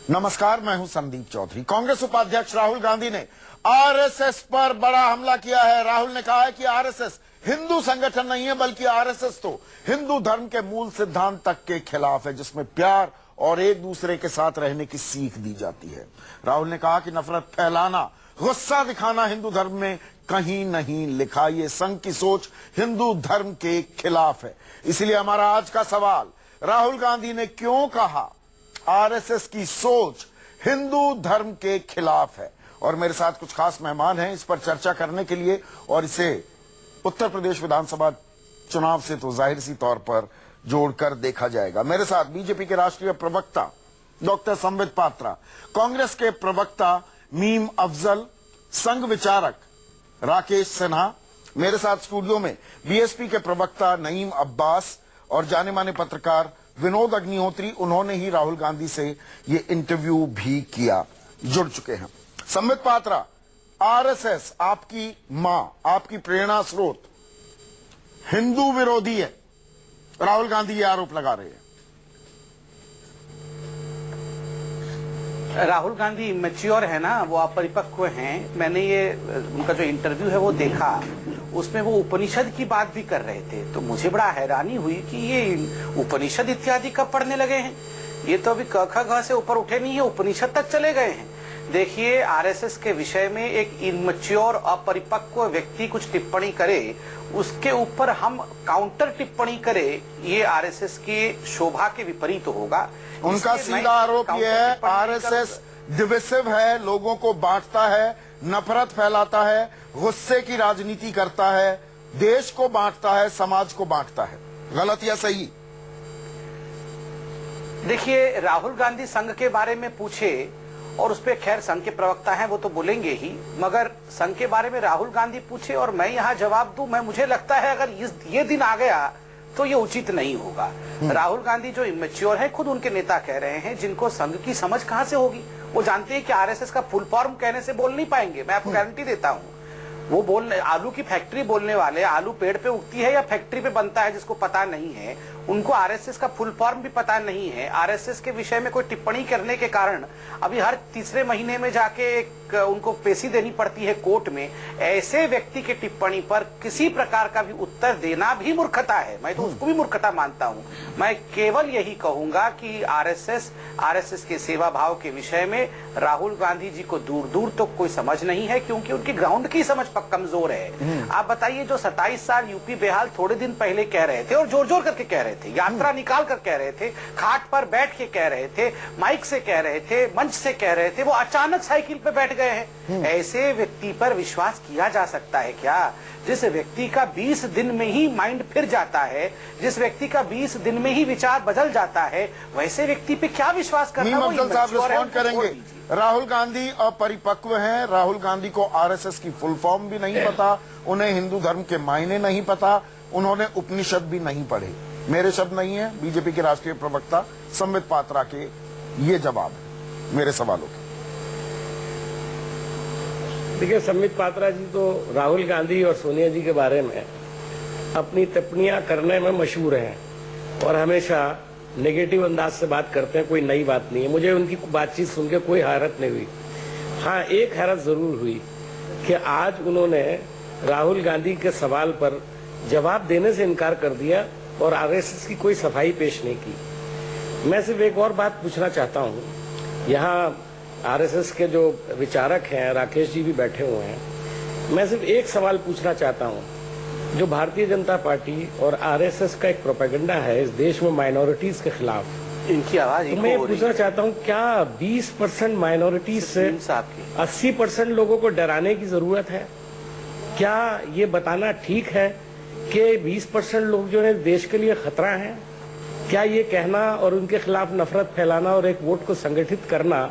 नमस्कार, मैं हूं संदीप चौधरी। कांग्रेस उपाध्यक्ष राहुल गांधी ने आरएसएस पर बड़ा हमला किया है। राहुल ने कहा है कि आरएसएस हिंदू संगठन नहीं है, बल्कि आरएसएस तो हिंदू धर्म के मूल सिद्धांत तक के खिलाफ है, जिसमें प्यार और एक दूसरे के साथ रहने की सीख दी जाती है। राहुल ने कहा कि नफरत फैलाना, गुस्सा दिखाना हिंदू धर्म में कहीं नहीं लिखा। ये संघ की सोच हिंदू धर्म के खिलाफ है। इसलिए हमारा आज का सवाल, राहुल गांधी ने क्यों कहा आरएसएस की सोच हिंदू धर्म के खिलाफ है? और मेरे साथ कुछ खास मेहमान हैं इस पर चर्चा करने के लिए, और इसे उत्तर प्रदेश विधानसभा चुनाव से तो जाहिर सी तौर पर जोड़कर देखा जाएगा। मेरे साथ बीजेपी के राष्ट्रीय प्रवक्ता डॉक्टर संबित पात्रा, कांग्रेस के प्रवक्ता मीम अफजल, संघ विचारक राकेश सिन्हा, मेरे साथ स्टूडियो में बीएसपी के प्रवक्ता नईम अब्बास और जाने माने पत्रकार विनोद अग्निहोत्री। उन्होंने ही राहुल गांधी से ये इंटरव्यू भी किया, जुड़ चुके हैं। संबित पात्रा, आरएसएस आपकी मां, आपकी प्रेरणा स्रोत हिंदू विरोधी है, राहुल गांधी ये आरोप लगा रहे हैं। राहुल गांधी मैच्योर है ना, वो अपरिपक्व हैं। मैंने ये उनका जो इंटरव्यू है वो देखा, उसमें वो उपनिषद की बात भी कर रहे थे, तो मुझे बड़ा हैरानी हुई कि ये उपनिषद इत्यादि कब पढ़ने लगे हैं। ये तो अभी क ख ग से ऊपर उठे नहीं है, उपनिषद तक चले गए हैं। देखिए, आरएसएस के विषय में एक इनमैच्योर अपरिपक्व व्यक्ति कुछ टिप्पणी करे, उसके ऊपर हम काउंटर टिप्पणी करें, ये आरएसएस की शोभा के विपरीत होगा। उनका सीधा आरोप यह है आरएसएस डिविसिव है, लोगों को बांटता है, नफरत फैलाता है, गुस्से की राजनीति करता है, देश को बांटता है, समाज को बांटता है। गलत या सही? देखिए, राहुल गांधी संघ के बारे में पूछे और उस पर खैर संघ के प्रवक्ता हैं, वो तो बोलेंगे ही, मगर संघ के बारे में राहुल गांधी पूछे और मैं यहाँ जवाब दूं, मुझे लगता है अगर ये दिन आ गया तो ये उचित नहीं होगा। राहुल गांधी जो इमेच्योर है, खुद उनके नेता कह रहे हैं, जिनको संघ की समझ कहां से होगी। वो जानते हैं कि आरएसएस का फुल फॉर्म कहने से बोल नहीं पाएंगे, मैं आपको गारंटी देता हूं। वो आलू की फैक्ट्री बोलने वाले, आलू पेड़ पे उगती है या फैक्ट्री पे बनता है जिसको पता नहीं है, उनको आरएसएस का फुल फॉर्म भी पता नहीं है। आरएसएस के विषय में कोई टिप्पणी करने के कारण अभी हर तीसरे महीने में जाके उनको पेशी देनी पड़ती है कोर्ट में। ऐसे व्यक्ति की टिप्पणी पर किसी प्रकार का भी उत्तर देना भी मूर्खता है। मैं तो उसको भी मूर्खता मानता हूं। मैं केवल यही कहूंगा कि आरएसएस के सेवा भाव के विषय में राहुल गांधी जी को दूर दूर तो कोई समझ नहीं है, क्योंकि उनकी ग्राउंड की समझ कमजोर है। आप बताइए, जो 27 साल यूपी बेहाल थोड़े दिन पहले कह रहे थे, और जोर जोर करके कह रहे थे, यात्रा निकाल कर कह रहे थे, खाट पर बैठ के कह रहे थे, माइक से कह रहे थे, मंच से कह रहे थे, वो अचानक साइकिल पे बैठ गए हैं। ऐसे व्यक्ति पर विश्वास किया जा सकता है क्या? जिस व्यक्ति का 20 दिन में ही माइंड फिर जाता है, जिस व्यक्ति का 20 दिन में ही विचार बदल जाता है, वैसे व्यक्ति पे क्या विश्वास करना? मीम अफजल साहब रिस्पॉन्ड करेंगे। राहुल गांधी अपरिपक्व हैं। राहुल गांधी को आरएसएस की फुल फॉर्म भी नहीं पता, उन्हें हिंदू धर्म के मायने नहीं पता, उन्होंने उपनिषद भी नहीं पढ़े। मेरे शब्द नहीं है, बीजेपी के राष्ट्रीय प्रवक्ता संबित पात्रा के ये जवाब है मेरे सवालों के। देखिए, संबित पात्रा जी तो राहुल गांधी और सोनिया जी के बारे में अपनी टिप्पणियां करने में मशहूर हैं और हमेशा नेगेटिव अंदाज से बात करते हैं। कोई नई बात नहीं है, मुझे उनकी बातचीत सुन के कोई हैरत नहीं हुई। हाँ, एक हैरत जरूर हुई कि आज उन्होंने राहुल गांधी के सवाल पर जवाब देने से इनकार कर दिया और आरएसएस की कोई सफाई पेश नहीं की। मैं सिर्फ एक और बात पूछना चाहता हूँ, यहाँ आरएसएस के जो विचारक हैं, राकेश जी भी बैठे हुए हैं, मैं सिर्फ एक सवाल पूछना चाहता हूँ। जो भारतीय जनता पार्टी और आरएसएस का एक प्रोपेगेंडा है इस देश में माइनॉरिटीज के खिलाफ, इनकी आवाज तो मैं पूछना चाहता हूँ, क्या 20% माइनॉरिटीज से 80% लोगों को डराने की जरूरत है? क्या ये बताना ठीक है कि 20% लोग जो है देश के लिए खतरा हैं? क्या ये कहना और उनके खिलाफ नफरत फैलाना और एक वोट को संगठित करना,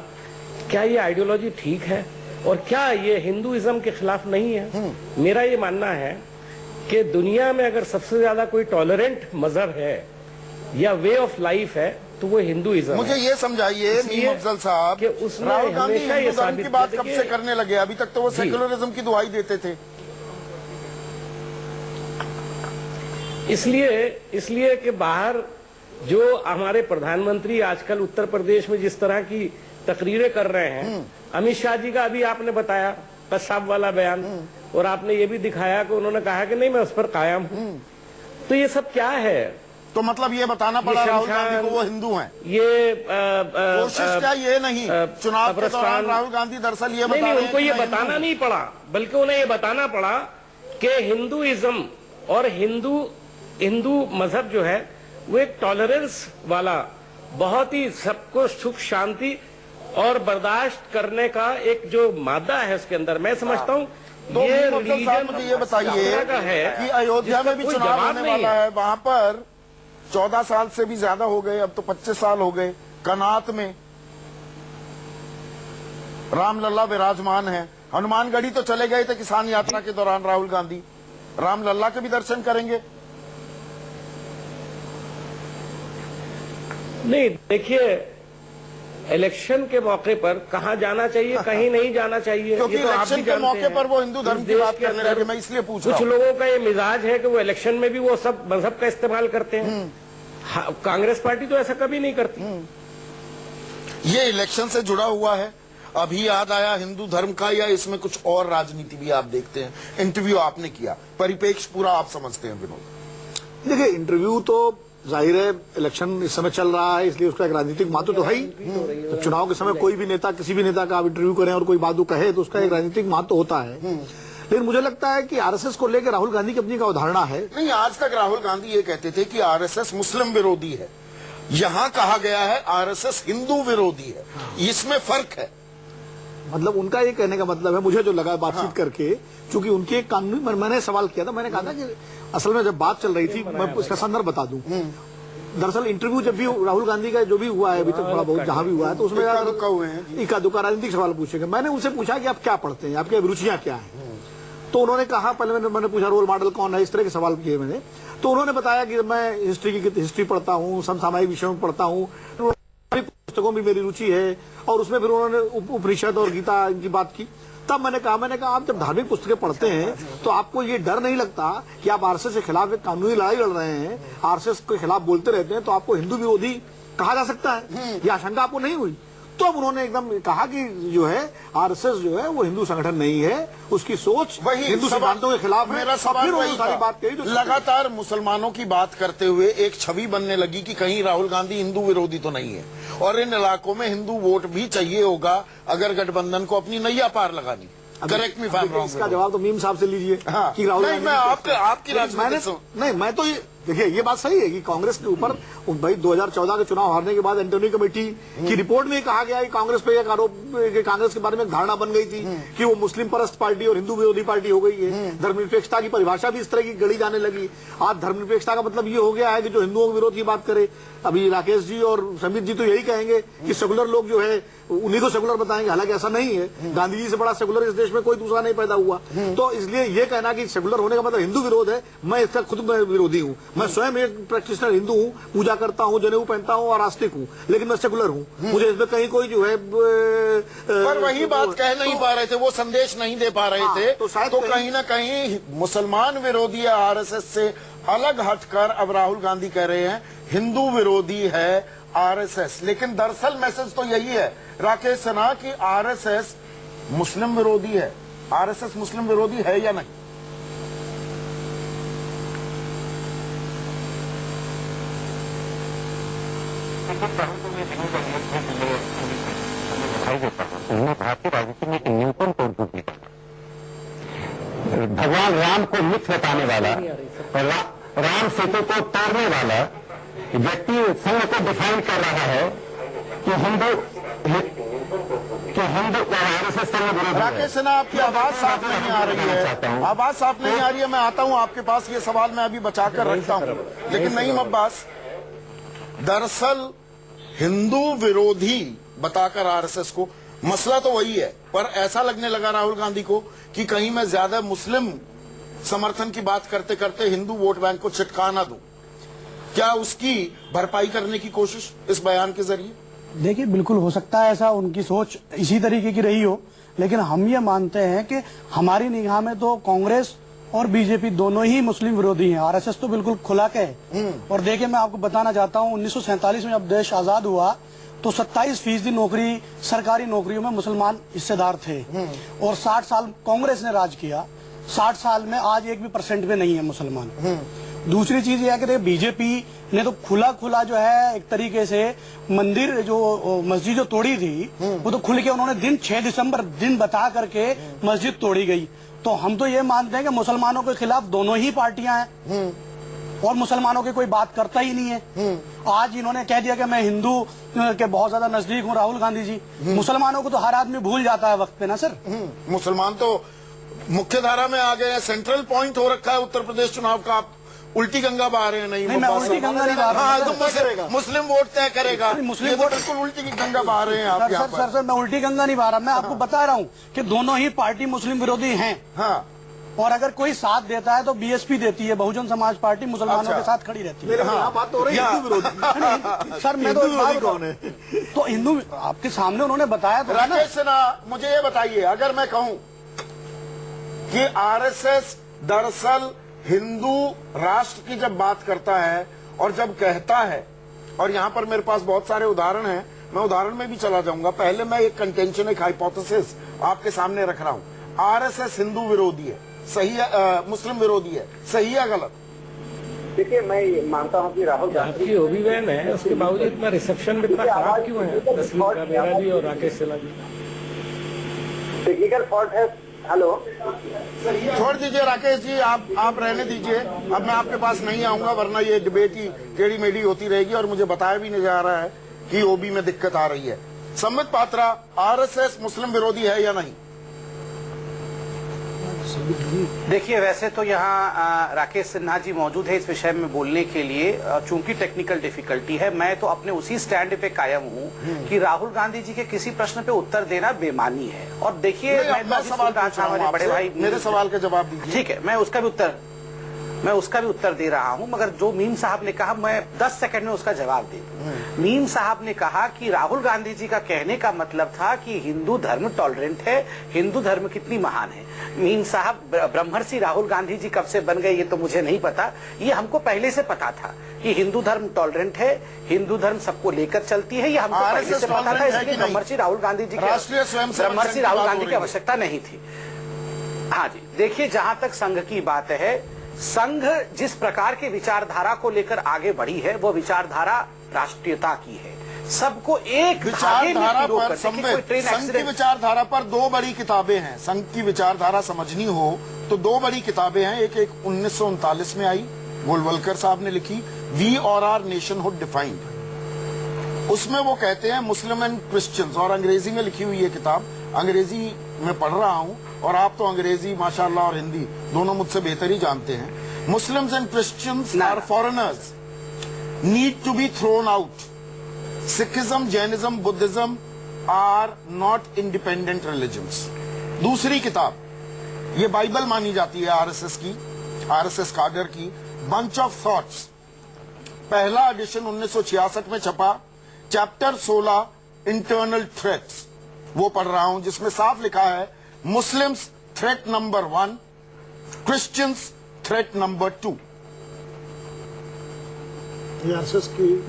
क्या ये आइडियोलॉजी ठीक है? और क्या ये हिंदुइज्म के खिलाफ नहीं है? मेरा ये मानना है कि दुनिया में अगर सबसे ज्यादा कोई टॉलरेंट मजहब है या वे ऑफ लाइफ है तो वो हिंदुइज्म। मुझे ये समझाइए मीम अफजल साहब, राहुल गांधी हिंदू धर्म की बात कब से करने लगे? अभी तक तो वो सेक्युलरिज्म की दुहाई देते थे। इसलिए कि बाहर जो हमारे प्रधानमंत्री आजकल उत्तर प्रदेश में जिस तरह की तकरीरें कर रहे हैं। अमित शाह जी का अभी आपने बताया कसाब वाला बयान, और आपने ये भी दिखाया कि उन्होंने कहा कि नहीं मैं उस पर कायम हूं। तो ये सब क्या है? तो मतलब ये बताना पड़ा राहुल गांधी को वो हिंदू हैं। ये कोशिश क्या ये नहीं चुनाव के दौरान राहुल गांधी दरअसल ये बता रहे हैं उनको ये बताना नहीं पड़ा, बल्कि उन्हें ये बताना पड़ा कि हिंदुइज्म और हिंदू मजहब जो है वो एक टॉलरेंस वाला, बहुत ही सबको सुख शांति और बर्दाश्त करने का एक जो मादा है उसके अंदर, मैं समझता हूँ तो ये मुझे ये बताइए का है कि अयोध्या में भी चुनाव होने वाला है, वहां पर 14 साल से भी ज्यादा हो गए, अब तो 25 साल हो गए। कनात में रामलला विराजमान है। हनुमानगढ़ी तो चले गए थे किसान यात्रा के दौरान राहुल गांधी, रामलला के भी दर्शन करेंगे? नहीं, देखिए इलेक्शन के मौके पर कहाँ जाना चाहिए, कहीं नहीं जाना चाहिए, क्योंकि ये तो आप इलेक्शन भी के जानते मौके हैं। पर वो हिंदू धर्म इस की देश बात के करने अंदर लगे, मैं इसलिए पूछ रहा कुछ हूं। लोगों का ये मिजाज है कि वो इलेक्शन में भी वो सब मजहब का इस्तेमाल करते हैं। कांग्रेस पार्टी तो ऐसा कभी नहीं करती। ये इलेक्शन से जुड़ा हुआ है। अभी याद आया हिंदू धर्म का, या इसमें कुछ और राजनीति भी आप देखते हैं? इंटरव्यू आपने किया, परिप्रेक्ष्य पूरा आप समझते हैं विनोद। देखिए, इंटरव्यू तो जाहिर है इलेक्शन इस समय चल रहा है, इसलिए उसका एक राजनीतिक महत्व तो है ही। तो चुनाव के समय कोई भी नेता किसी भी नेता का आप इंटरव्यू करें और कोई बात कहे तो उसका एक राजनीतिक महत्व होता है। लेकिन मुझे लगता है कि आरएसएस को लेकर राहुल गांधी की अपनी का अवधारणा है। नहीं, आज तक राहुल गांधी ये कहते थे कि आरएसएस मुस्लिम विरोधी है, यहां कहा गया है आरएसएस हिंदू विरोधी है। इसमें फर्क है। मतलब उनका ये कहने का मतलब है, मुझे जो लगा बातचीत करके, चूंकि उनकी एक कानूनी, मैंने सवाल किया था, मैंने कहा था कि असल में जब बात चल रही थी, मैं उसका संदर्भ बता दूं। दरअसल इंटरव्यू जब भी राहुल गांधी का जो भी हुआ है अभी तक थोड़ा बहुत जहां भी हुआ है, तो उसमें इक्का दुक्का राजनीतिक सवाल पूछेंगे। मैंने उनसे पूछा कि आप क्या पढ़ते हैं, आपकी अभिरुचियां क्या है? तो उन्होंने कहा, पहले मैंने पूछा रोल मॉडल कौन है, इस तरह के सवाल किए मैंने। तो उन्होंने बताया कि मैं हिस्ट्री पढ़ता हूँ, समसामयिक विषयों में पढ़ता हूँ, पुस्तकों में मेरी रुचि है। और उसमें फिर उन्होंने उपनिषद और गीता की बात की। तब मैंने कहा आप जब धार्मिक पुस्तकें पढ़ते हैं तो आपको ये डर नहीं लगता कि आप आरएसएस के खिलाफ एक कानूनी लड़ाई लड़ रहे हैं, आरएसएस के खिलाफ बोलते रहते हैं, तो आपको हिंदू विरोधी कहा जा सकता है? ये आशंका आपको नहीं हुई? तो अब उन्होंने एकदम कहा कि जो है आरएसएस जो है वो हिंदू संगठन नहीं है, उसकी सोच वही हिंदू सिद्धांतों के खिलाफ है। मेरा सवाल वही सारी था। बात कही, लगातार मुसलमानों की बात करते हुए एक छवि बनने लगी कि कहीं राहुल गांधी हिंदू विरोधी तो नहीं है, और इन इलाकों में हिंदू वोट भी चाहिए होगा अगर गठबंधन को अपनी नैया पार लगानी। Correct me if I am wrong. इसका जवाब तो मीम साहब से लीजिए। हाँ। कि राहुल नहीं, मैं आपकी राजनीति नहीं, मैं तो ये देखिए, ये बात सही है कि कांग्रेस के ऊपर भाई 2014 के चुनाव हारने के बाद एंटोनी कमेटी की रिपोर्ट में कहा गया कि कांग्रेस पे एक आरोप, कांग्रेस के बारे में एक धारणा बन गई थी कि वो मुस्लिम परस्त पार्टी और हिंदू विरोधी पार्टी हो गई है। धर्मनिरपेक्षता की परिभाषा भी इस तरह की गढ़ी जाने लगी। आज धर्मनिरपेक्षता का मतलब ये हो गया है कि जो हिंदुओं के विरोध की बात करे, अभी राकेश जी और समित जी तो यही कहेंगे कि सेकुलर लोग जो है उन्हीं को सेकुलर बताएंगे, हालांकि ऐसा नहीं है। गांधी जी से बड़ा सेकुलर इस देश में कोई दूसरा नहीं पैदा हुआ। तो इसलिए ये कहना कि सेकुलर होने का मतलब हिंदू विरोध है, मैं इसका खुद विरोधी हूँ। मैं स्वयं एक प्रैक्टिशनर हिंदू हूँ, पूजा करता हूँ, जनेऊ पहनता हूँ और आस्तिक हूँ, लेकिन मैं सेकुलर हूँ। मुझे इसमें कहीं कोई जो है पर वही बात कह नहीं पा रहे थे, वो संदेश नहीं दे पा रहे थे। तो कहीं ना कहीं मुसलमान विरोधी है आरएसएस से अलग हटकर अब राहुल गांधी कह रहे हैं हिंदू विरोधी है आरएसएस। लेकिन दरअसल मैसेज तो यही है राकेश सिन्हा कि आरएसएस मुस्लिम विरोधी है। आरएसएस मुस्लिम विरोधी है या नहीं? भारतीय राजनीति में न्यूनतम तौर भगवान राम को मिथ बताने वाला और राम सेतु को तोड़ने वाला व्यक्ति संघ को डिफाइन कर रहा है कि हिंदू और आरएसएस संघ विरोध। राकेश सिन्हा, आपकी आवाज साफ नहीं आ रही है, आवाज साफ नहीं आ रही है। मैं आता हूं आपके पास, ये सवाल मैं अभी बचा कर रखता हूं। लेकिन नहीं अब्बास, दरअसल हिंदू विरोधी बताकर आरएसएस को, मसला तो वही है, पर ऐसा लगने लगा राहुल गांधी को कि कहीं मैं ज्यादा मुस्लिम समर्थन की बात करते करते हिंदू वोट बैंक को छिटका ना दूं। क्या उसकी भरपाई करने की कोशिश इस बयान के जरिए? देखिए, बिल्कुल हो सकता है ऐसा, उनकी सोच इसी तरीके की रही हो। लेकिन हम ये मानते हैं कि हमारी निगाह में तो कांग्रेस और बीजेपी दोनों ही मुस्लिम विरोधी हैं। आरएसएस तो बिल्कुल खुला के है। और देखिए, मैं आपको बताना चाहता हूँ, 1947 में जब देश आजाद हुआ तो 27% नौकरी, सरकारी नौकरियों में मुसलमान हिस्सेदार थे। और 60 साल कांग्रेस ने राज किया, 60 साल में आज 1% भी नहीं है मुसलमान। दूसरी चीज यह है कि बीजेपी ने तो खुला जो है एक तरीके से मंदिर जो मस्जिद जो तोड़ी थी, वो तो खुल के उन्होंने दिन 6 दिसंबर दिन बता करके मस्जिद तोड़ी गई। तो हम तो ये मानते हैं कि मुसलमानों के खिलाफ दोनों ही पार्टियां हैं और मुसलमानों की कोई बात करता ही नहीं है। आज इन्होंने कह दिया कि मैं हिंदू के बहुत ज्यादा नजदीक हूँ, राहुल गांधी जी। मुसलमानों को तो हर आदमी भूल जाता है वक्त पे ना सर। मुसलमान तो मुख्य धारा में आ गए हैं, सेंट्रल पॉइंट हो रखा है उत्तर प्रदेश चुनाव का। आप उल्टी गंगा बहा रहे हैं। नहीं, मैं उल्टी गंगा नहीं बहा रहा हूं। हाँ, तो मुस्लिम वोट तय करेगा। मुस्लिम ये तो वोट बिल्कुल उल्टी की गंगा बहा रहे हैं आप यहाँ पर। सर मैं उल्टी गंगा नहीं बहा रहा, मैं आपको बता रहा हूँ कि दोनों ही पार्टी मुस्लिम विरोधी हैं। हाँ, और अगर कोई साथ देता है तो बीएसपी देती है, बहुजन समाज पार्टी मुसलमानों के साथ खड़ी रहती है। हाँ, बात तो हो रही है हिंदू विरोधी। सर मैं तो हिंदू विरोधी कौन है? तो हिंदू आपके सामने उन्होंने बताया तो है ना। राकेश सिन्हा, मुझे ये बताइए, अगर मैं कहूं कि आरएसएस दरअसल हिंदू राष्ट्र की जब बात करता है और जब कहता है, और यहां पर मेरे पास बहुत सारे उदाहरण हैं, मैं उदाहरण में भी चला जाऊंगा। पहले मैं एक कंटेंशन, एक हाइपोथेसिस आपके सामने रख रहा हूं। आरएसएस हिंदू विरोधी है, सही है, मुस्लिम विरोधी है, सही है गलत? देखिए, मैं ये मानता हूँ कि राहुल गांधी आपकी ओबी बहन है, उसके बावजूद इतना रिसेप्शन में इतना खराब क्यों है तस्वीर का, मेरा भी और राकेश सिन्हा जी? टेक्निकल फॉल्ट है। हेलो, छोड़ दीजिए राकेश जी, आप रहने दीजिए। अब मैं आपके पास नहीं आऊंगा, वरना ये डिबेट ही टेढ़ी मेढ़ी होती रहेगी और मुझे बताया भी नहीं जा रहा है कि ओबी में दिक्कत आ रही है। संबित पात्रा, आरएसएस मुस्लिम विरोधी है या नहीं? देखिए, वैसे तो यहाँ राकेश सिन्हा जी मौजूद है इस विषय में बोलने के लिए। चूंकि टेक्निकल डिफिकल्टी है, मैं तो अपने उसी स्टैंड पे कायम हूँ कि राहुल गांधी जी के किसी प्रश्न पे उत्तर देना बेमानी है। और देखिए, मैं सवाल पूछ रहा हूं बड़े भाई, मेरे सवाल का जवाब दीजिए। ठीक है, मैं उसका भी उत्तर दे रहा हूं, मगर जो मीम साहब ने कहा, मैं 10 सेकंड में उसका जवाब दे दूं। मीम साहब ने कहा कि राहुल गांधी जी का कहने का मतलब था कि हिंदू धर्म टॉलरेंट है, हिंदू धर्म कितनी महान है। मीम साहब, ब्रह्मर्षि राहुल गांधी जी कब से बन गए ये तो मुझे नहीं पता, ये हमको पहले से पता था कि हिंदू धर्म टॉलरेंट है, हिंदू धर्म सबको लेकर चलती है, ये हमको पहले से पता था। इसलिए ब्रह्मर्षि राहुल गांधी जी की आवश्यकता नहीं थी। हाँ जी, देखिए, जहां तक संघ की बात है, संघ जिस प्रकार की विचारधारा को लेकर आगे बढ़ी है, वो विचारधारा राष्ट्रीयता की है। सबको एक विचारधारा पर, संघ की विचारधारा पर 2 बड़ी किताबें हैं। संघ की विचारधारा समझनी हो तो 2 बड़ी किताबें हैं। एक 1939 में आई, गोलवलकर साहब ने लिखी, वी और आर नेशनहुड डिफाइंड। उसमें वो कहते हैं मुस्लिम एंड क्रिश्चियंस, और अंग्रेजी में लिखी हुई है किताब, अंग्रेजी में पढ़ रहा हूं और आप तो अंग्रेजी माशाल्लाह और हिंदी दोनों मुझसे बेहतर ही जानते हैं। Muslims and Christians are foreigners, need to be thrown out. Sikhism, Jainism, Buddhism are not independent religions. दूसरी किताब, ये बाइबल मानी जाती है आरएसएस की, आरएसएस काडर की, बंच ऑफ थॉट्स, पहला एडिशन 1966 में छपा, चैप्टर 16 इंटरनल थ्रेट्स, वो पढ़ रहा हूं, जिसमें साफ लिखा है Muslims threat number 1, Christians threat number 2।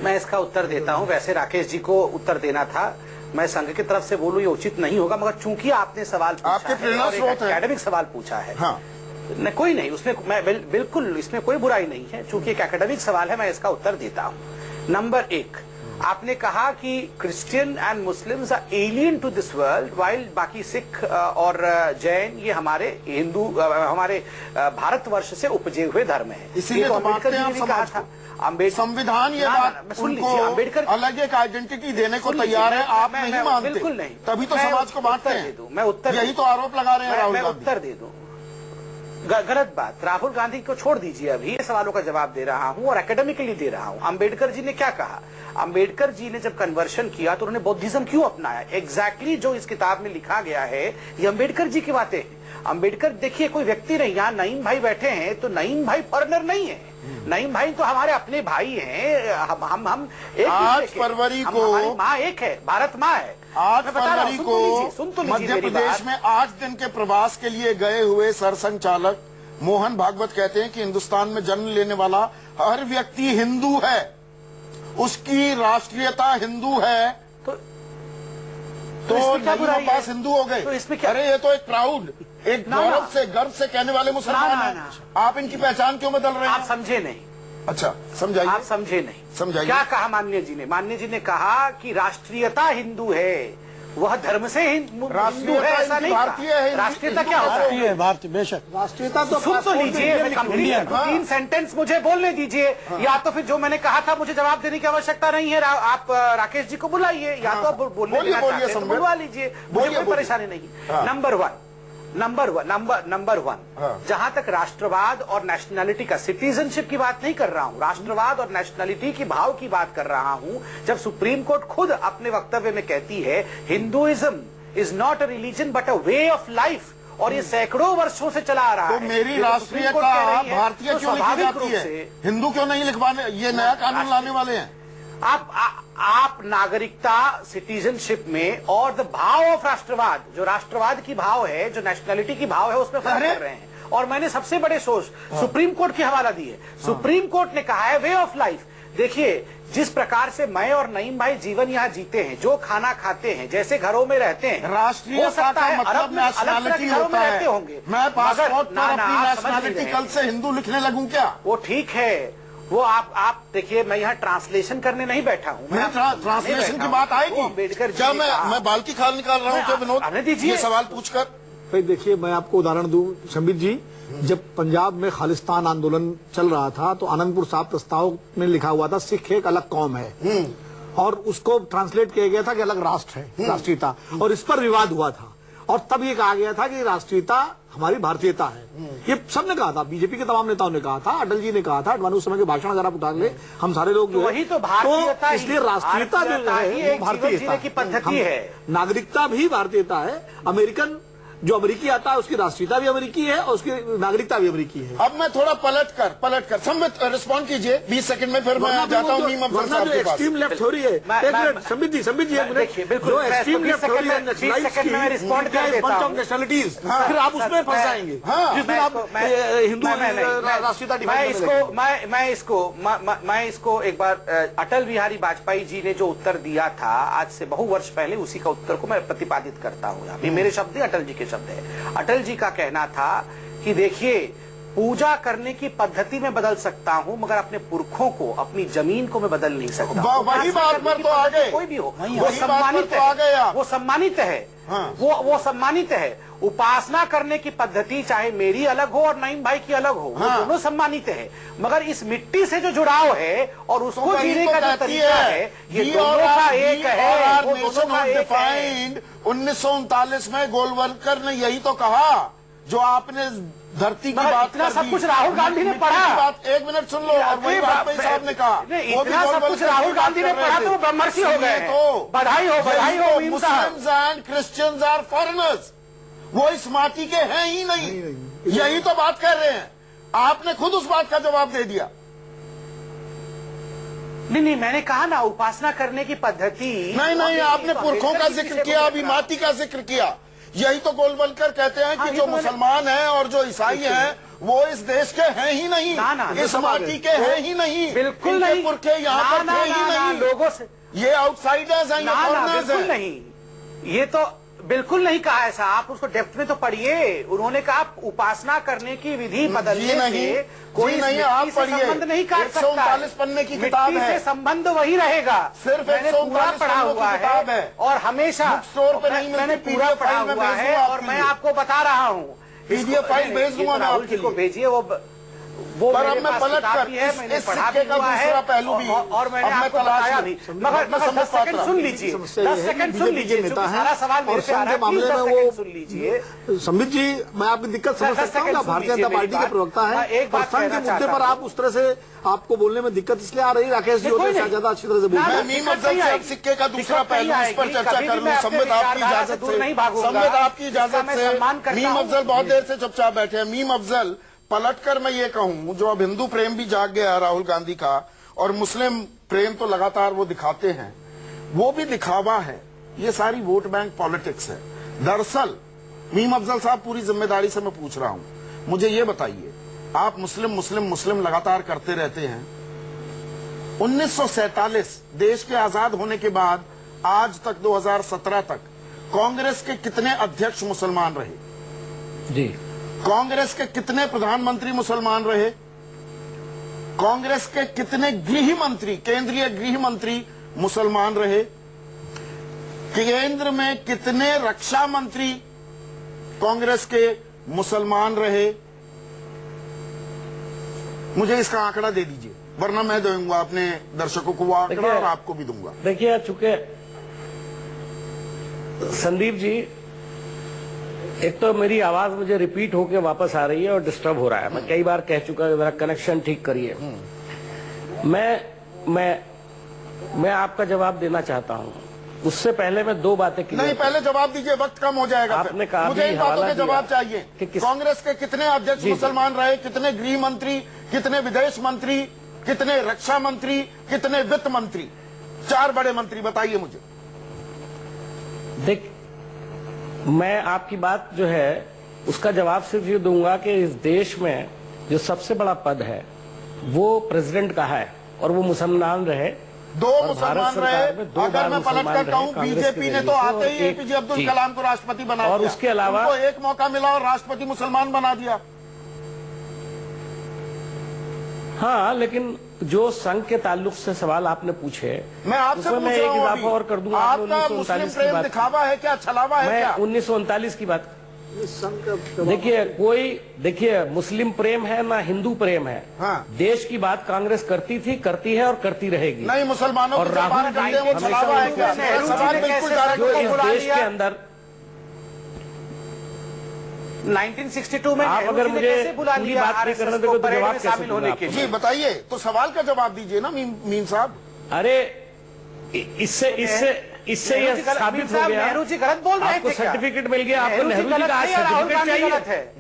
मैं इसका उत्तर देता हूं। वैसे राकेश जी को उत्तर देना था, मैं संघ की तरफ से बोलूं ये उचित नहीं होगा, मगर चूंकि आपने सवाल पूछा आपके प्रेरणा स्रोत है, एकेडमिक सवाल पूछा है। हाँ। कोई नहीं, उसमें मैं बिल्कुल, इसमें कोई बुराई नहीं है। चूंकि एक एकेडमिक सवाल है, मैं इसका उत्तर देता हूं। नंबर 1, आपने कहा कि Christian and Muslims are alien to this world, while बाकी सिख और जैन ये हमारे हिंदू, हमारे भारतवर्ष से उपजे हुए धर्म है। इसीलिए तो अम्बेडकर जी ने कहा था, संविधान ये बात उनको अम्बेडकर अलग एक आइडेंटिटी देने को तैयार है, आप नहीं मानते, बिल्कुल नहीं, तभी तो समाज को बांटते हैं। मैं उत्तर, यही तो आरोप लगा रहे हैं राहुल गांधी। मैं उत्तर दे दूं, गलत बात। राहुल गांधी को छोड़ दीजिए, अभी सवालों का जवाब दे रहा हूं और एकेडमिकली दे रहा हूं। अंबेडकर जी ने क्या कहा? अंबेडकर जी ने जब कन्वर्शन किया तो उन्होंने बौद्धिज्म क्यों अपनाया? एग्जैक्टली जो इस किताब में लिखा गया है, ये अंबेडकर जी की बातें हैं। अंबेडकर, देखिए, कोई व्यक्ति नहीं, यहाँ नईम भाई बैठे हैं तो नईम भाई फॉरेनर नहीं है, नईम भाई तो हमारे अपने भाई हैं। हम एक 8 फरवरी को हमारी माँ एक है, भारत माँ है। 8 फरवरी को मध्य प्रदेश में 8 दिन के प्रवास के लिए गए हुए सरसंघचालक मोहन भागवत कहते हैं कि हिंदुस्तान में जन्म लेने वाला हर व्यक्ति हिंदू है, उसकी राष्ट्रीयता हिंदू है, तो इसमें क्या नहीं बुराई अब्बास है? हिंदू हो गए। तो इसमें क्या? अरे ये तो एक प्राउड, एक ना, गौरव ना। से गर्व से कहने वाले मुसलमान ना, हैं। ना। आप इनकी पहचान क्यों बदल रहे आप हैं? समझे नहीं, अच्छा समझाइए। आप समझे नहीं। समझाइए। क्या कहा माननीय जी ने? माननीय जी ने कहा कि राष्ट्रीयता हिंदू है, वह धर्म से हिंदू है, ऐसा नहीं भारतीय कहा। है, राष्ट्रीयता हिंदू क्या होता है? भारतीय है, भारतीय बेशक। राष्ट्रीयता तो सुन तो लीजिए, मैं इंडियन। तीन सेंटेंस मुझे बोलने दीजिए, या तो फिर जो मैंने कहा था मुझे जवाब देने की आवश्यकता नहीं है। आप राकेश जी को बुलाइए, या तो आप बोलने बोलिए, देना बोलिए, चाहते हैं तो संबित। बुलवा लीजिए, मुझे बोलिए, कोई बोलिए। परेशानी नहीं। हाँ। नंबर वन, हाँ। जहां तक राष्ट्रवाद और नेशनैलिटी का, सिटीजनशिप की बात नहीं कर रहा हूं, राष्ट्रवाद और नेशनैलिटी की भाव की बात कर रहा हूं। जब सुप्रीम कोर्ट खुद अपने वक्तव्य में कहती है Hinduism is not a religion but a way of life, और ये सैकड़ों वर्षों से चला आ रहा तो है। मेरी ये तो सुप्रीम कोर्ट राष्ट्रीयता कह रही है, भारतीय तो क्यों लिखी स्वाभाविक जाती रूप है? से हिंदू क्यों नहीं लिखवाने? ये नया कानून लाने वाले हैं। आप नागरिकता, सिटीजनशिप में और द भाव ऑफ राष्ट्रवाद, जो राष्ट्रवाद की भाव है, जो नेशनैलिटी की भाव है, उसमें फर्क कर रहे हैं। और मैंने सबसे बड़े सोच सुप्रीम कोर्ट की हवाला दी है। सुप्रीम कोर्ट ने कहा है वे ऑफ लाइफ। देखिए, जिस प्रकार से मैं और नईम भाई जीवन यहाँ जीते हैं, जो खाना खाते हैं, जैसे घरों में रहते हैं, राष्ट्रीयता हो सकता का है मतलब अरब में अलग तरह के नेशनैलिटी घरों होता में रहते है। होंगे। मैं पासपोर्ट मगर- पर ना, अपनी आप समझ नहीं नेशनैलिटी रहे कल से हिंदू लिखने लगूं क्या? वो ठीक है, वो आप देखिए, मैं यहाँ ट्रांसलेशन करने नहीं बैठा हूँ। मैं ट्रांसलेशन की बात आएगी अम्बेडकर क्या? मैं बाल की खाल निकाल रहा हूँ क्या विनोद? आने दीजिए। ये सवाल पूछकर भाई देखिए, मैं आपको उदाहरण दूं संबित जी, जब पंजाब में खालिस्तान आंदोलन चल रहा था तो आनंदपुर साहब प्रस्ताव में लिखा हुआ था सिख एक अलग कौम है, और उसको ट्रांसलेट किया गया था कि अलग राष्ट्र है, राष्ट्रीयता, और इस पर विवाद हुआ था। और तब ये कहा गया था कि राष्ट्रीयता हमारी भारतीयता है। ये सबने कहा था, बीजेपी के तमाम नेताओं ने कहा था, अटल जी ने कहा था, अडवाणी उस समय के भाषण अगर आप उठा ले, हम सारे लोग जो है, वही तो भारतीयता, इसलिए राष्ट्रीयता जो भारतीयता ही है एक वो जीवन भारतीयता जीने की पद्धति है। नागरिकता भी भारतीयता है। अमेरिकन जो अमेरिकी आता है उसकी राष्ट्रीयता भी अमेरिकी है और उसकी नागरिकता भी अमेरिकी है। अब मैं थोड़ा पलट कर संबित रिस्पॉन्ड कीजिए 20 सेकंड में, फिर मैं जाता हूँ मीम अफजल साहब के पास। एक्सट्रीम लेफ्ट थ्योरी है, एक मिनट संबित जी देखिए, बिल्कुल, जो मैं एक्सट्रीम 20 लेफ्ट थ्योरी है सेकंड में मैं रिस्पॉन्ड कर देता हूं। नेशनलिटीज, फिर आप उसमें फंस जाएंगे जिसमें आप हिंदू राष्ट्रीयता मैं इसको एक बार अटल बिहारी वाजपेयी जी ने जो उत्तर दिया था आज से बहु वर्ष पहले, उसी का उत्तर को मैं प्रतिपादित करता हूँ। अभी मेरे शब्द है, अटल जी के शब्द है। अटल जी का कहना था कि देखिए, पूजा करने की पद्धति में बदल सकता हूं, मगर अपने पुरखों को, अपनी जमीन को मैं बदल नहीं सकता। वही बात पर तो आ गए। कोई भी हो, वही वो बात पर सम्मानित तो आ गए है, आप। वो सम्मानित है। हाँ। वो सम्मानित है। उपासना करने की पद्धति चाहे मेरी अलग हो और नईम भाई की अलग हो, वो दोनों सम्मानित है। मगर इस मिट्टी से जो जुड़ाव है और उसको जीने का जो तरीका है, ये दोनों का एक है। वो दोनों का एक है। 1939 में गोलवलकर ने यही तो कहा, जो आपने धरती की मगर बात इतना कर सब दी। कुछ राहुल गांधी ने मिट्टी पढ़ा। की बात, एक मिनट सुन लो। और वही वाजपेयी साहब ने कहा, नहीं, वो भी इतना सब कुछ गोलवलकर राहुल की बात गांधी ने कर रहे पढ़ा थे। तो वो ब्रह्मर्षि हो गए हैं। तो बधाई हो मीम साहब। Muslims and Christians are foreigners, वो इस माटी के हैं ही नहीं। यही तो बात कर रहे हैं। आपने खुद उस बात का जवाब दे दिया। नहीं, मैंने कहा ना, उपासना करने की पद्धति। नहीं, आपने पुरखों का जिक्र किया, अभी माटी का जिक्र किया। यही तो गोलवलकर कहते हैं कि जो मुसलमान हैं और जो ईसाई हैं वो इस देश के हैं ही नहीं, इस माटी के हैं ही नहीं। बिल्कुल नहीं। पुरखे यहाँ पर थे ही नहीं। लोगों से ये आउटसाइडर्स हैं, ये फॉरेनर्स बिल्कुल हैं। नहीं, ये तो बिल्कुल नहीं कहा ऐसा। आप उसको डेप्थ में तो पढ़िए। उन्होंने कहा उपासना करने की विधि बदलने से कोई नहीं, आप पढ़िए। संबंध नहीं काट सकता। 139 पन्ने की किताब मिट्टी है। से संबंध वही रहेगा। सिर्फ मैंने 139 पूरा पढ़ा पन्नों की हुआ किताब है। और हमेशा बुक स्टोर पे नहीं मैंने मिलती, पूरा PDF पढ़ा फाइल में हुआ भेज है दूंगा और आपके मैं लिए। आपको बता रहा हूँ। PDF फाइल भेज दूंगा मैं राहुल आपके जी को लिए। भेजिए, वो पर अब मेरे मैं पास पलट किताब कर भी है, मैंने इस पढ़ा सिक्के भी का हुआ है दूसरा पहलू भी और मैंने अब मैं आपको तलाश बताया लूं। भी। मगर 10 सेकंड सुन लीजिए, 10 सेकंड सुन लीजिए, नेता है सारा सवाल मेरे और से आ संघ रहा के है, मामले 10 में सेकंड वो सुन लीजिए। संबित जी, मैं आपकी दिक्कत समझ 10 सकता हूँ। सेकंड आप सुन भारतीय जनता लीजिए पार्टी मेरी के प्रवक्ता बात। मैं है, एक पर बात संघ के कहना मुद्दे चाहता पर हूं। आप उस तरह से आपको बोलने में दिक्कत इसलिए आ रही, राकेश जी होते हैं ज्यादा अच्छी तरह से बोलते मैं हैं। मीम अफजल से अब सिक्के का दूसरा पहलू इस पर चर्चा कर लूं। संबित आपकी इजाजत से, संबित आपकी इजाजत से। मीम अफजल बहुत देर से चुपचाप बैठे हैं। मीम अफजल, पलटकर मैं ये कहूं, जो अब हिंदू प्रेम भी जाग गया है राहुल गांधी का, और मुस्लिम प्रेम तो लगातार वो दिखाते हैं, वो भी दिखावा है। ये सारी वोट बैंक पॉलिटिक्स है। दरअसल मीम अफजल साहब, पूरी जिम्मेदारी से मैं पूछ रहा हूं, मुझे ये बताइए, आप मुस्लिम मुस्लिम मुस्लिम लगातार करते रहते हैं। 1947 देश के आजाद होने के बाद आज तक 2017 तक कांग्रेस के कितने अध्यक्ष मुसलमान रहे? जी, कांग्रेस के कितने प्रधानमंत्री मुसलमान रहे? कांग्रेस के कितने गृह मंत्री, केंद्रीय गृह मंत्री मुसलमान रहे? केंद्र में कितने रक्षा मंत्री कांग्रेस के मुसलमान रहे? मुझे इसका आंकड़ा दे दीजिए, वरना मैं दूंगा अपने दर्शकों को वो आंकड़ा और आपको भी दूंगा। देखिए, चूंकि संदीप जी, एक तो मेरी आवाज मुझे रिपीट होके वापस आ रही है और डिस्टर्ब हो रहा है। मैं कई बार कह चुका हूं, मेरा कनेक्शन ठीक करिए। मैं आपका जवाब देना चाहता हूं। उससे पहले मैं दो बातें की। नहीं, पहले जवाब दीजिए, वक्त कम हो जाएगा। आपने कहा मुझे इन बातों के जवाब चाहिए कि कांग्रेस के कितने अध्यक्ष मुसलमान रहे, कितने गृह मंत्री, कितने विदेश मंत्री, कितने रक्षा मंत्री, कितने वित्त मंत्री? 4 बड़े मंत्री बताइए मुझे। देख, मैं आपकी बात जो है उसका जवाब सिर्फ ये दूंगा कि इस देश में जो सबसे बड़ा पद है वो प्रेसिडेंट का है और वो मुसलमान रहे। 2 मुसलमान रहे। अगर मैं पलट कर कहूं, बीजेपी ने तो आते ही एपीजे अब्दुल कलाम को राष्ट्रपति बना दिया, और उसके अलावा उनको एक मौका मिला और राष्ट्रपति मुसलमान बना दिया। हाँ, लेकिन जो संघ के ताल्लुक से सवाल आपने पूछे, मैं आपसे पूछ रहा हूं, इजाफा और कर दूंगा। आपका मुस्लिम प्रेम दिखावा है क्या, छलावा है क्या? 1939 की बात। देखिए, मुस्लिम प्रेम है ना हिंदू प्रेम है। हाँ। देश की बात कांग्रेस करती थी, करती है और करती रहेगी। नहीं, मुसलमानों और को राहुल गांधी वो छलावा है क्या? सवाल बिल्कुल जो इस देश के अंदर 1962 में आप अगर मुझे कैसे बुला पूरी लिया बात नहीं करने आरएसएस दोगे को तो परेड जवाब में कैसे शामिल होने के जी लिए? बताइए, तो सवाल का जवाब दीजिए ना मीम साहब। अरे, इससे ये साबित हो गया। नेहरू जी गलत बोल रहे आपको थे क्या? सर्टिफिकेट मिल गया, आपको नेहरू जी का राहुल सर्टिफिकेट गांधी गलत चाहिए। है।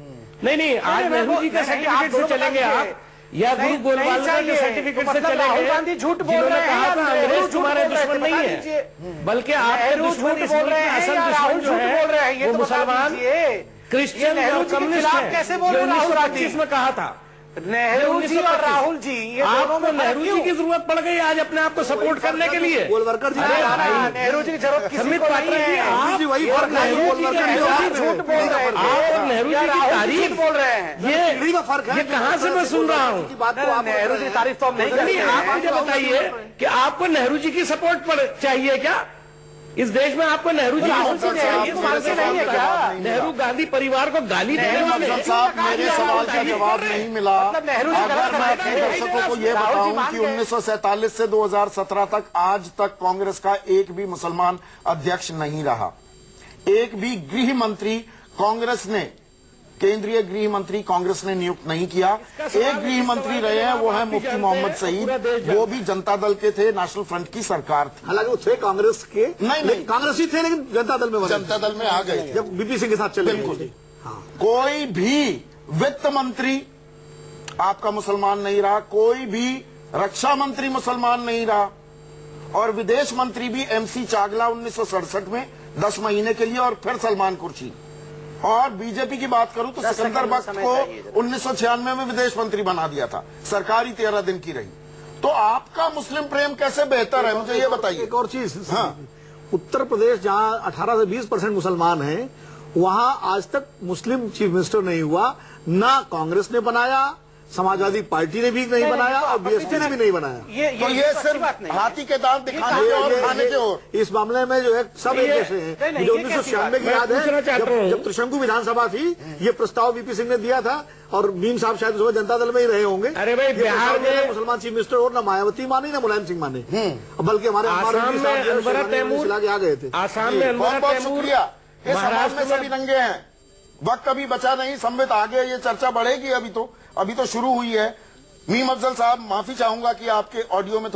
नहीं, आज नेहरू जी का सर्टिफिकेट से चलेंगे आप, या गुरु गोलवालकर के सर्टिफिकेट से चलेंगे? राहुल गांधी झूठ बोल रहे हैं, कहा था अंग्रेज तुम्हारे दुश्मन नहीं है, है, बल्कि आपके दुश्मन इस मुल्क में असल दुश्मन जो है वो मुसलमान, क्रिश्चियन और कम्युनिस्ट है। कैसे बोल रहे हैं राहुल गांधी? 1925 में कहा था नेहरू जी और राहुल जी, ये दोनों में नेहरू जी की जरूरत पड़ गई आज अपने आप को सपोर्ट करने के लिए। गोलवरकर जी, नेहरू जी की जरूरत किसी को नहीं है। आप वही फर्क है, गोलवरकर जी झूठ बोल रहे हैं, आप और नेहरू जी की तारीफ बोल रहे हैं। पीढ़ी का फर्क है। ये कहाँ से मैं सुन रहा हूँ? बात को आप नेहरू जी की तारीफ तो हम नहीं नहीं, करते। आप मुझे बताइए कि आपको नेहरू जी की सपोर्ट चाहिए क्या? इस देश में आपको नेहरू जी की राहुल जी सपोर्ट नेहरू चाहिए? जी मानते नहीं है क्या? नेहरू गांधी परिवार को गाली देने वाले अफजल साहब, मेरे सवाल का जवाब नहीं मिला। मतलब नेहरू जी अगर गलत मैं है, अपने दर्शकों को ये राहुल जी बताऊं मान कि गए। 1947 से 2017 तक आज तक कांग्रेस का एक भी मुसलमान अध्यक्ष नहीं रहा। एक भी गृह मंत्री कांग्रेस ने, केंद्रीय गृह मंत्री कांग्रेस ने नियुक्त नहीं किया। एक गृह मंत्री रहे हैं, वो है मुफ्ती मोहम्मद सईद, वो भी जनता दल के थे, नेशनल फ्रंट की सरकार थी। हालांकि वो थे कांग्रेस के, नहीं। कांग्रेसी थे लेकिन जनता दल में बने। जनता दल में आ गए जब बीपी सिंह के साथ चले। बिल्कुल। कोई भी वित्त मंत्री आपका मुसलमान नहीं रहा, कोई भी रक्षा मंत्री मुसलमान नहीं रहा, और विदेश मंत्री भी एमसी चागला 1967 में 10 महीने के लिए, और फिर सलमान खुर्शीद। और बीजेपी की बात करूं तो सिकंदर बख्त को 1996 में विदेश मंत्री बना दिया था, सरकारी 13 दिन की रही। तो आपका मुस्लिम प्रेम कैसे बेहतर है, मुझे ये बताइए। एक और चीज, हाँ, उत्तर प्रदेश जहां 18 से 20% मुसलमान हैं, वहां आज तक मुस्लिम चीफ मिनिस्टर नहीं हुआ। ना कांग्रेस ने बनाया, समाजवादी पार्टी ने भी नहीं बनाया, और बीएसपी ने भी नहीं बनाया। तो ये सिर्फ हाथी के दांत दिखाने के और खाने के और इस मामले में जो है सब एक जैसे हैं। जो 1996 की याद है, जब त्रिशंकु विधानसभा थी, ये प्रस्ताव वीपी सिंह ने दिया था, और मीम साहब शायद उस समय जनता दल में ही रहे होंगे। अरे भाई, बिहार में मुसलमान चीफ मिनिस्टर और ना मायावती माने ना मुलायम सिंह माने, बल्कि हमारे आसाम में अनवरत तैमूर आ गए थे। आसाम में अनवरत बहुत तैमूर, शुक्रिया। इस समाज में महाराष्ट्र सभी नंगे हैं, वक्त कभी बचा नहीं, संबित आगे, ये चर्चा बढ़ेगी। अभी तो शुरू हुई है। मीम अफजल साहब, माफी चाहूंगा कि आपके ऑडियो में